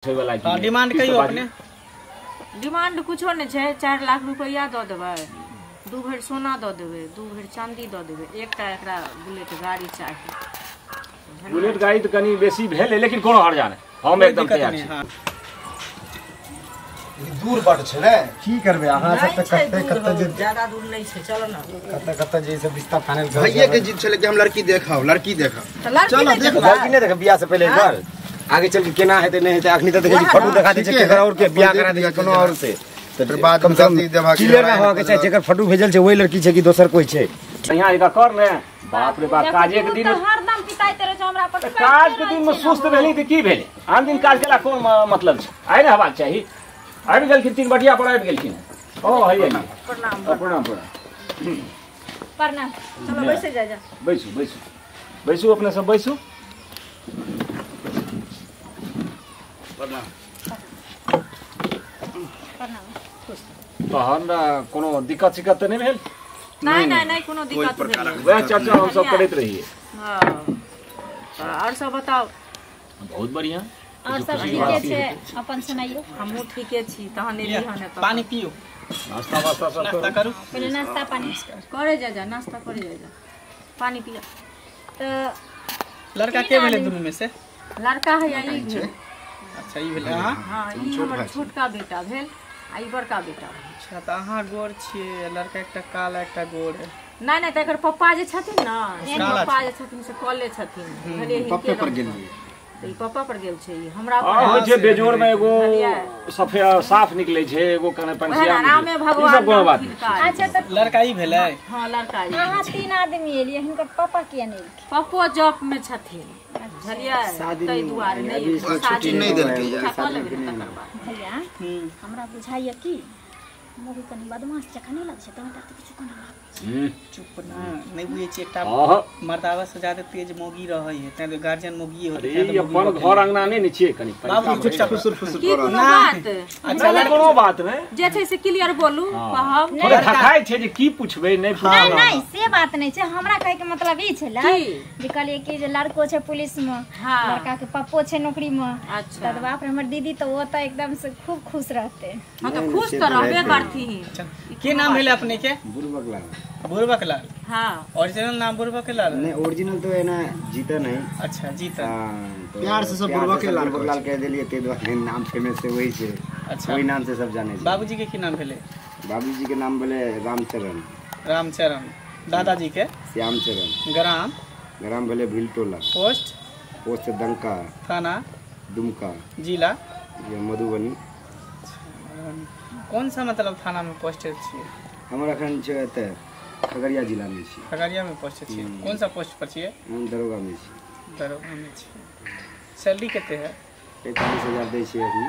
Demand कहियो अपने demand कुछो नहीं है। 4 लाख रुपया दो देवे, 2 भर सोना दो देवे, 2 भर चांदी दो देवे, एकटा एकरा बुलेट गाड़ी चाहिए। बुलेट गाड़ी तो कनी बेसी भेल, लेकिन कोनो हर जाने हम एकदम तैयार छी। दूर बड छै ने, की करबे अहाँ सब तक कत्ते जे ज्यादा दूर नहीं छै, चलो ना कत्ते जे सब रिश्ता फाइनल कर भैया के जिद छले कि हम लड़की देखाओ, लड़की देखा। चलो देख लड़की नहीं देख, बियाह से पहले एक बार आगे चल के केना हेते नहीं हेते अखनी त देखे फोटो दिखा दै छै केकर और के बियाह करा दै कोनो और से, फिर बाद कम से कम क्लियर ना हो के चाहे जेकर फोटो भेजल छै वही लड़की छै कि दोसर कोई छै। यहाँ इधर कर ने, बाप रे बाप, काजे के दिन हरदम पिताई तेरे जो हमरा पर काज के दिन में सुस्त भेली त की भेले, आन दिन काज केला कोन मतलब छै, आइ ने हवा चाहिए। आबि गेलखिन 3 बटिया पर आबि गेलखिन। ओ हैया प्रणाम प्रणाम प्रणाम। चलो बैसे जा जा, बैसू बैसू बैसू, अपने सब बैसू। प्रणाम। तहन कोनो दिक्कत सिक्कत तो नहीं भेल? नहीं नहीं नहीं कोनो दिक्कत नहीं। वह चर्चा हम सब करते रहिए। हां और सब बताओ। बहुत बढ़िया और सब ठीके छै, अपन सुनाइयो। हमहु ठीके छी, तहन एली हने त पानी पियो, नाश्ता वास्ता सब नाश्ता करू। पहले नाश्ता पानी करे जा जा, नाश्ता करे जा जा, पानी पिया। तो लड़का के भेले दुनु में से? लड़का है यही भेल। अच्छा ई भेले। हां हां ई हमर छोटका बेटा भेल, आ ई बड़का बेटा। अच्छा त अहाँ गोर छियै, लड़का एकटा काला एकटा गोर है। नहीं नहीं, तकर पप्पा जे छथिन ना, पप्पा जे छथिन से कॉलेज छथिन, भले ही पप्पे पर गेलिए ई पप्पा पर गेल छै। ई हमरा होय छै बेजोड़ में एगो सफेद साफ निकले छै, एगो कने पंछिया रामे ई भगवान सब कोनो बात नहीं। अच्छा त लड़का ई भेले। हां लड़का ई। अहाँ 3 आदमी एलिए, हिनकर पापा किया नहीं? पप्पो जॉब में छथिन, बुझलिए, तै दुआरे नहीं छुट्टी नहीं देलकै या भैया हमरा बुझाइए कि मोगी कनी बदमाश जका नहीं लग छै, तोरा त किछु कोना लाग। चुप ना, नहीं बुझे छी एकटा मर्दावा से ज्यादा तेज मोगी रहै है, तै गार्जियन मोगी होय है। ई अपन घर अंगना नहीं छिए कनी बाबू चुपचाप फुसुर फुसुर की करो कोनो बात। अच्छा कोनो बात नहीं जे छै से क्लियर बोलू, कहब। थोड़ा थकाय छै जे की पूछबे नहीं नहीं नहीं से बात नहीं छै। हमरा कहे के मतलब ई छले की जे कहलिए कि जे लड़को छै पुलिस में, हां लड़का के पप्पो छै नौकरी में। अच्छा त बाप रे हमर दीदी तो वो त एकदम से खूब खुश रहते। हां तो खुश तो रहबे करती। के नाम भेले अपने के? बुरबकला बुरबक लाल। हां ओरिजिनल नाम बुरबक लाल नहीं, ओरिजिनल तो है ना जीता नहीं। अच्छा जीता। तो प्यार से सब बुरबक लाल कह दिलिए, ते द्वारा नाम फेमस है वही से। अच्छा वही नाम से सब जाने छै। बाबूजी के की नाम भेले? बाबूजी के नाम बोले रामचरण। रामचरण। दादाजी के? श्यामचरण। ग्राम? ग्राम बोले भिलटोला। पोस्ट? पोस्ट डंका। थाना? दुमका। जिला? ये मधुबनी। कौन सा मतलब थाना में पोस्टेड छियै? हमर अखन छै एते खगड़िया जिला में छी। खगड़िया में पोस्टेड छियै। कौन सा पोस्ट पर छियै? हम दरोगा में छी। दरोगा में छियै। सैलरी कते है? 45,000 दै छै अभी।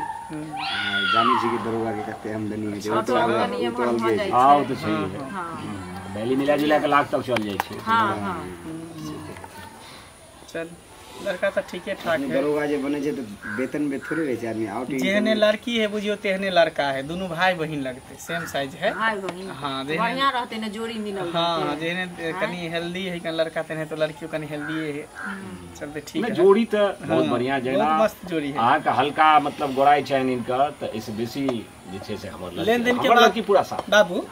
जानी छी कि दरोगा के कते आमदनी होइ छै। तो अलगे छै। हां तो सही है। हां बैली मिला जुला के लाख तक चल जाय छै। हां हां चल लड़का तो ठीके ठाक है। दरोगा जे बने छै तो वेतन में थोड़े रहे छै आदमी। आउट जेहने लड़की है बुझियो तेहने लड़का है, दोनों भाई बहन लगते, सेम साइज है। भाई बहिन हाँ बढ़िया रहते ने, जोड़ी मिलल। हाँ जेहने कनी हेल्दी है कनी लड़का तेहने तो लड़कियों कनी हेल्दी है। चलते ठीक है। जोड़ी तो बहुत बढ़िया जेना बहुत मस्त जोड़ी है। अहाँ का हल्का मतलब गोराई छैन इनका, तो इस बेसी जे छै से हमर लेन-देन के बाद बाद की पूरा साथ। बाबू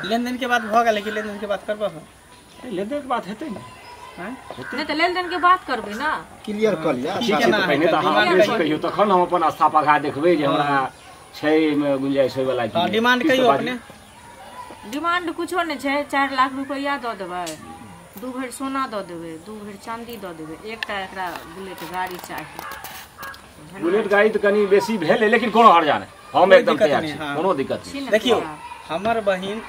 लेन-देन के बाद भ गेल कि लेन-देन के बात करबो? लेन-देन के बात हेतै ने, नहीं तो लेन देन के बात करबे ना, क्लियर कर लिया। ठीक है ना, पहले तो हम बेसी कहियो तखन हम अपन आस्था पघा देखबै जे हमरा छै में गुंजाइश होय वाला की। हां डिमांड कहियो अपने? डिमांड कुछो नहीं है। 4 लाख रुपया दो देवे, 2 भर सोना दो देवे, 2 भर चांदी दो देवे, एकटा एकरा बुलेट गाड़ी चाहिए। बुलेट गाड़ी तो कनी बेसी भेल, लेकिन कोनो हर जाने हम एकदम तैयार छी, कोनो दिक्कत नहीं। देखियो हमर बहिन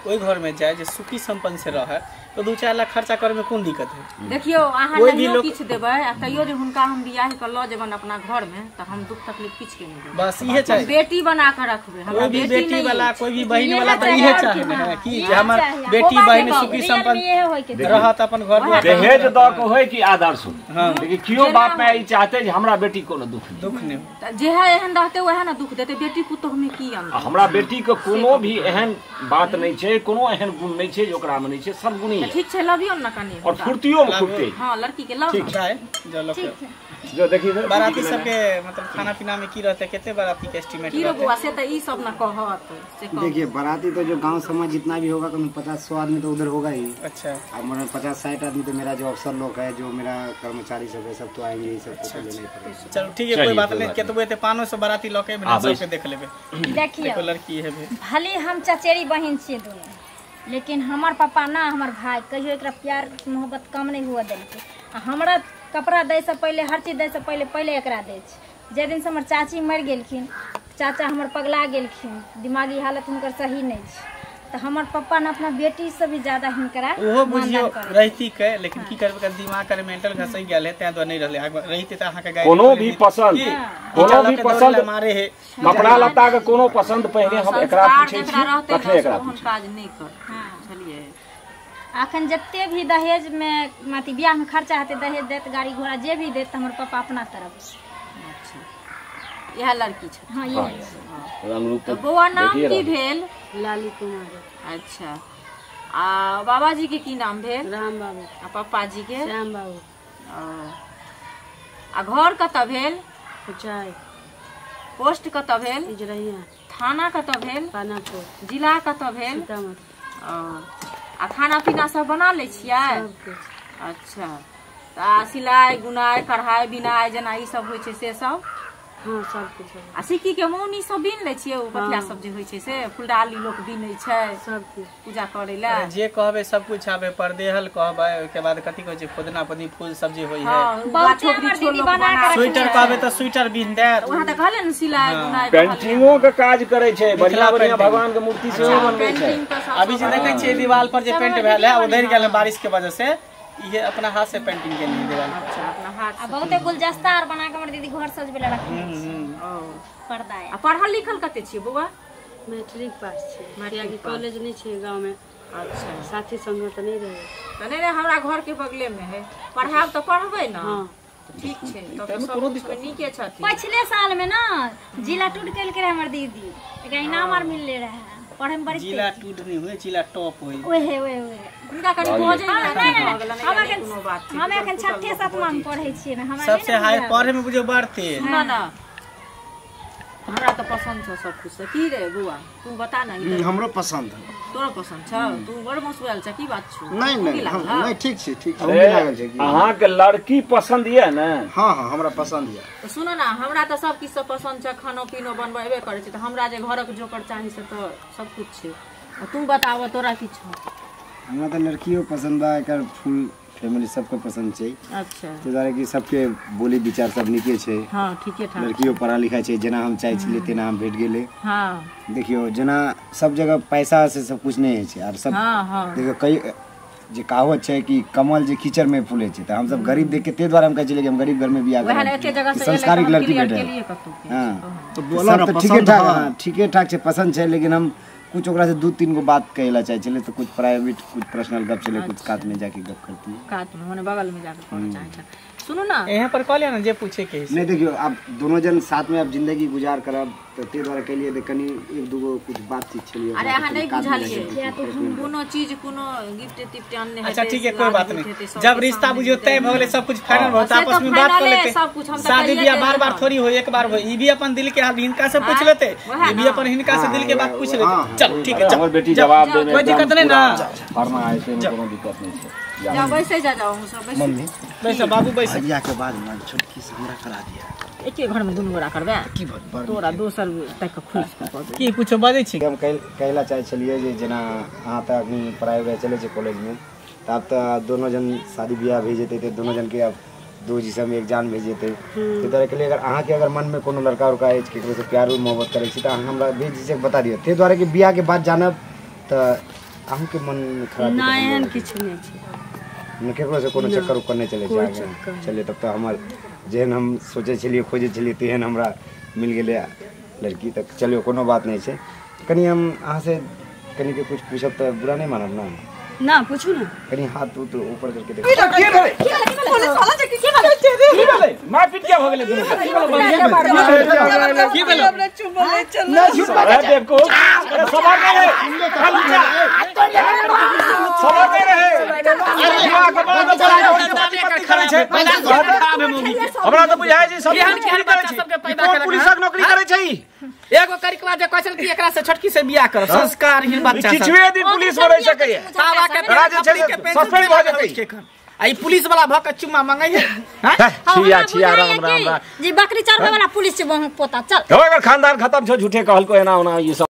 ओई घर में जाए जे सुखी संपन्न से रहे तो 2-4 लाख खर्चा करे में कोन दिक्कत है? देखियो अहाँ नहीं किछ देबै, आ तैयो जे हुनका हम बियाह के ल जेबन अपना घर में, त हम दुख तकलीफ किछ के नहीं देबै। बस इहे चाहिए। बेटी बना के रखबे। हमरा बेटी वाला कोई भी बहन वाला तो इहे चाहिए कि जे हमर बेटी बहन सुखी संपन्न रहत अपन घर में। दहेज द के होय कि आदर्श हो, लेकिन कियो बाप माय ई चाहते जे हमरा बेटी कोनो दुख नहीं हो। जे है एहन रहते वह ना दुख देते, बेटी पुतोह में की अंतर? हमरा बेटी के कोनो भी एहन बात नहीं छै, कोनो एहन गुण नहीं छै जे ओकरा में नहीं छै, सब गुणी है। ठीक छै, लबियो ना कनी। और फुर्तियो में खूब तेज। हां लड़की के लव। ठीक है, जो लोग जो देखिए बाराती सबके मतलब खाना पीना में की रहते कितने बाराती के एस्टीमेट की बुआ से तो ई सब ना कहत से कह। देखिए बाराती तो जो गांव समाज जितना भी होगा कम 50-100 आदमी तो उधर होगा ही। अच्छा अब मतलब 50-60 आदमी तो मेरा जो अफसर लोग है जो मेरा कर्मचारी सब है सब तो आएंगे ही, सब तो लेना ही पड़ेगा। चलो ठीक है कोई बात नहीं केतबे ते 500 बाराती लके बिना सबके देख लेबे। देखिए देखो लड़की है भी भले हम चचेरी बहन छियै दोनों, लेकिन हमार पापा ना हमार भाई कहियो एकरा प्यार मोहब्बत कम नहीं हुआ देलकै। हमरा कपड़ा दै से पहले हर चीज दै से पहले एकरा दै छै। जे दिन से हमर चाची मरि गेलखिन, चाचा हमर पगला गेलखिन, दिमागी हालत हुनकर सही नहीं छै, तो हमार पप्पा ने अपना बेटी से भी ज्यादा हिनकरा ओहो बुझियो रहती के, लेकिन की करबे कर दिमाग कर मेंटल घसै गेल है तै दो नहीं रहले रहती त अहाँ के गाय कोनो भी पसंद मारे है कपड़ा लत्ता के कोनो पसंद पहले हम एकरा पूछे छी तखने एकरा हम काज नहीं कर चलिए। अखन जते भी दहेज में माती बियाह में खर्चा हेतै दहेज देत गाड़ी घोड़ा जे भी देत हमर पापा अपना तरफ से। अच्छा यह लड़की छै। हाँ ये तो बउआ नाम की भेल? लाली कुमार। अच्छा आ बाबा जी के की नाम भेल? राम बाबू। आ पापा जी के? श्याम बाबू। आ घर कतऽ भेल? कुचाई। पोस्ट कतऽ भेल? इजरैया। थाना कतऽ भेल? पानापुर। जिला कतऽ भेल? सीतामढ़ी। आ खाना पीना सब बना ले छियै? अच्छा आ सिलाई बुनाई कढ़ाई बिनाई जेना ई सब होइ छै से सब? हाँ सब कुछ। आ सिक्की के मौनी सब बीन ले छियै? ओ पथिया सब जे होइ छै से फुलडाली लोक बीनै छै सब पूजा करे ला? जे कहबे सब कुछ आबे परदेहल कहबे ओके बाद कथि कहै छै खुदना पदी फूल सब जे होय है। हां छोकरी छोलो बना के स्वेटर कहबे त स्वेटर बीन दे। वहां त कहले न सिलाई बुनाई पेंटिंगो के काज करे छै, बढ़िया बढ़िया भगवान के मूर्ति सेहो बनबै छै। अभी जे देखे छियै दीवार पर जे पेंट भेल है उधर गेल बारिश के वजह से ये अपना हाथ से पेंटिंग के लिए दीवार पर। अच्छा अपना हाथ आ बहुते गुलदस्ता आर बना के हमर दीदी घर सजबे ला रखने पर्दा है। आ पढ़ल लिखल कते छियै बउआ? मैट्रिक पास छै, मैट्रिक कॉलेज नहीं छै गांव में। अच्छा साथी संग तो नहीं रहे त नहीं हमरा घर के बगले में है, पढ़ाब तो पढ़बै ना? हाँ ठीक छै तब तो सब कुछ नीके छथि। पिछले साल में ना जिला टूट गेल के हमर दीदी एकरा इनाम आर मिलले रहे पढ़े में बड़ी जिला टूट नहीं हुए जिला टॉप हुए। ओहे उनका कनि बजे हम एखन 6ठे-7मा में पढ़ै छियै ना। हमरा सबसे हाई पढ़े में बुझो बढ़ते ना ना हमरा तो पसंद छ सब कुछ। की रे बुआ तू बता ना। हमरो पसंद है। तोरा पसंद छ? तू बड़ मसुआल छ की बात छ? नहीं नहीं ठीक छै ठीक छै। अरे, लागल छै कि अहाँ के लड़की पसंद ये ना? हां हां हमरा पसंद है। तो सुनो ना हमरा तो सब किछ सब पसंद छ, खानो पीनो बनबेबे करे छै, तो हमरा जे घरक जोकर चाही से तो सब कुछ छै। तू बताव तोरा की छ? हमरा तो लड़कियों पसंद है, एकर फुल फैमिली सबके पसंद छै। अच्छा ताहि दुआरे कि सबके बोली विचार सब नीके छै। हाँ ठीके ठाक। लड़कियों पढ़ा लिखा छै, जेना हम चाहै छलियै तेना हम भेट गेलै। हाँ देखियो जेना सब जगह पैसा से सब कुछ नहीं है छै और सब हाँ हाँ देखियो कई जे कहावत छै कि कमल जे कीचड़ में फूले छै, तो हम सब गरीब देख के ते द्वारा हम कहै छलियै कि हम गरीब घर में बियाह वहां एके जगह करब, से संस्कारिक लड़की भेटे। हां तो बोला ना ठीके ठाक छै, पसंद छै, लेकिन हम कुछ ओकरा से 2-3 गो बात कहला चाहे चले तो कुछ प्राइवेट कुछ पर्सनल गप चले, कुछ कात में जाके गप करती है। कात में माने बगल में जाके पहुंच चाहे। सुनो ना यहाँ पर कह लिया ना जे पूछे के नहीं। देखियो आप दोनों जन साथ में अब जिंदगी गुजार करब तो ते द्वारा के लिए कनी 1-2 गो कुछ बातचीत छलिए। अरे अहाँ नहीं बुझलिए कोनो चीज कोनो गिफ्ट टिफ्ट अन्य है। अच्छा ठीक है कोई बात नहीं, जब रिश्ता बुझियो तय भ गेले सब कुछ फाइनल होता आपस में बात कर लेते। शादी बियाह बार-बार थोड़ी हो, एक बार हो। ई भी अपन दिल के हाल हिनका से पूछ लेते, ये भी अपन हिनका से दिल के बात पूछ लेते। चलो ठीक है हमर बेटी जवाब देने कोई दिक्कत नहीं ना। फरमा ऐसे में कोनो दिक्कत नहीं छै। जा वैसे जा जाओ हम सब मम्मी वैसे बाबू वैसे बियाह के बाद ना छोटकी से हमरा करा दिया। एके घर में दुनू गोरा करबे की बात तोरा दोसर तक खुश की कुछो बाजै छी? हम कहला चाहे छलिए जे जेना अहाँ त अभी पढ़ाई हुए चले छै कॉलेज में, त अब त दोनों जन शादी बियाह भेज जेते ते दोनों जन के अब 2 जिसम एक जान भेज जेते। तो तरह के लिए अगर अहाँ के अगर मन में कोनो लड़का उड़का है केकरो से प्यार और मोहब्बत करे छी त अहाँ हमरा भेज झिझक बता दियो। ते द्वारा कि बियाह के बाद जानब त अहाँ के मन में खराब नयन किछु नहीं छै, न केकरो से कोनो चक्कर उक्कर नहीं चले छै। चले तब तो हमर जेहन हम सोचे छलिए खोजे छलिए तेहन हमरा मिल गेले लड़की। तक चलियो कोनो बात नहीं छै। कनी हम अहाँ से कनी के कुछ पूछब त बुरा नहीं मानब ना? ना पूछू ना। कनी हाथ ऊपर करके देखो। की भेलै मारपीट क्या हो गेलै दुनू के की भेलै अरे देखो सवाल नहीं है सवाल नहीं रहे हमरा तो बुझाय छै सब पुलिसक नौकरी करे छै एगो करिकवा जे कहल कि एकरा से छोटकी से बियाह करब संस्कारहीन बच्चा सब किछुए दिन पुलिस में रह सकैया सावा के सस्पेंड भ जेतै आई पुलिस वाला भक चुम्मा मांगै है छिया राम जी बकरी चढ़वे वाला पुलिस से पोता चल अगर खानदान खत्म छ झूठे कहल को एना ओना ये सब